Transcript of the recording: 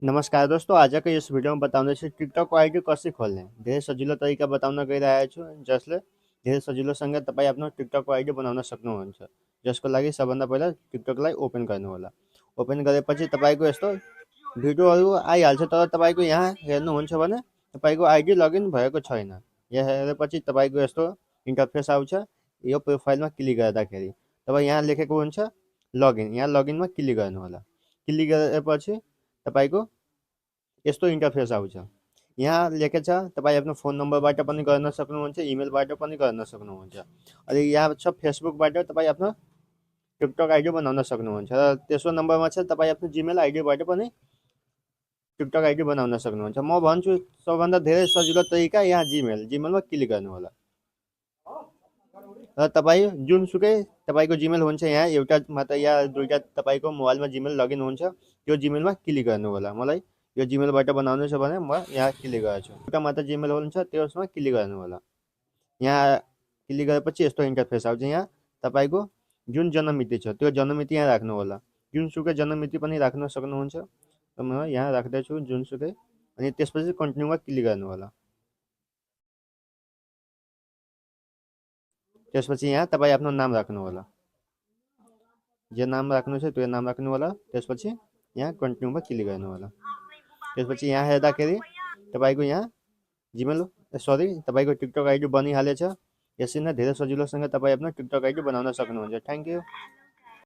नमस्कार दोस्तों, आजको यस भिडियोमा बताउँदैछु टिकटकको आइडी कसरी खोल्ने। धेरै सजिलो तरिका बताउन गइरहेको छु, जसले धेरै सजिलोसँग तपाईँ आफ्नो टिकटकको आइडी बनाउन सक्नुहुन्छ। जसको लागि सबभन्दा पहिला टिकटकलाई ओपन गर्नुहोला। ओपन गरेपछि तपाईँको यस्तो भिडियोहरू आइहाल्छ, तर तपाईँको यहाँ हेर्नुहुन्छ भने तपाईँको आइडी लगइन भएको छैन। यहाँ हेरेपछि तपाईँको यस्तो इन्टरफेस आउँछ। यो प्रोफाइलमा क्लिक गर्दाखेरि तपाईँ यहाँ लेखेको हुन्छ लगइन, यहाँ लगइनमा क्लिक गर्नुहोला। क्लिक गरेपछि तपाईँको यस्तो इन्टरफेस आउँछ। यहाँ लेखेको छ तपाईँ आफ्नो फोन नम्बरबाट पनि गर्न सक्नुहुन्छ, इमेलबाट पनि गर्न सक्नुहुन्छ। अनि यहाँ छ फेसबुकबाट तपाईँ आफ्नो टिकटक आइडी बनाउन सक्नुहुन्छ। र तेस्रो नम्बरमा छ तपाईँ आफ्नो जिमेल आइडीबाट पनि टिकटक आइडी बनाउन सक्नुहुन्छ। म भन्छु सबभन्दा धेरै सजिलो तरिका यहाँ जिमेलमा क्लिक गर्नुहोला। र तपाईँ जुनसुकै तपाईँको जिमेल हुन्छ, यहाँ एउटा मात्र या दुईवटा तपाईँको मोबाइलमा जिमेल लगइन हुन्छ, त्यो जिमेलमा क्लिक गर्नु होला। मलाई यो जिमेलबाट बनाउनु छ भने म यहाँ क्लिक गर्छु। एउटा मात्र जिमेल हुन्छ, त्यसमा क्लिक गर्नु होला। यहाँ क्लिक गरेपछि यस्तो इन्टरफेस आउँछ। यहाँ तपाईँको जुन जन्ममिति छ त्यो जन्ममिति यहाँ राख्नु होला। जुनसुकै जन्ममिति पनि राख्न सक्नुहुन्छ। म यहाँ राख्दैछु जुनसुकै, अनि त्यसपछि कन्टिन्यूमा क्लिक गर्नु होला। त्यसपछि यहाँ तपाईँ आफ्नो नाम राख्नु होला। जे नाम राख्नु छ त्यो नाम राख्नु होला। त्यसपछि यहाँ कन्टिन्यूमा क्लिक गर्नु होला। त्यसपछि यहाँ हेर्दाखेरि तपाईँको यहाँ तपाईँको टिकटक आइडी बनिहालेछ। यसरी नै धेरै सजिलोसँग तपाईँ आफ्नो टिकटक आइडी बनाउन सक्नुहुन्छ। Thank you.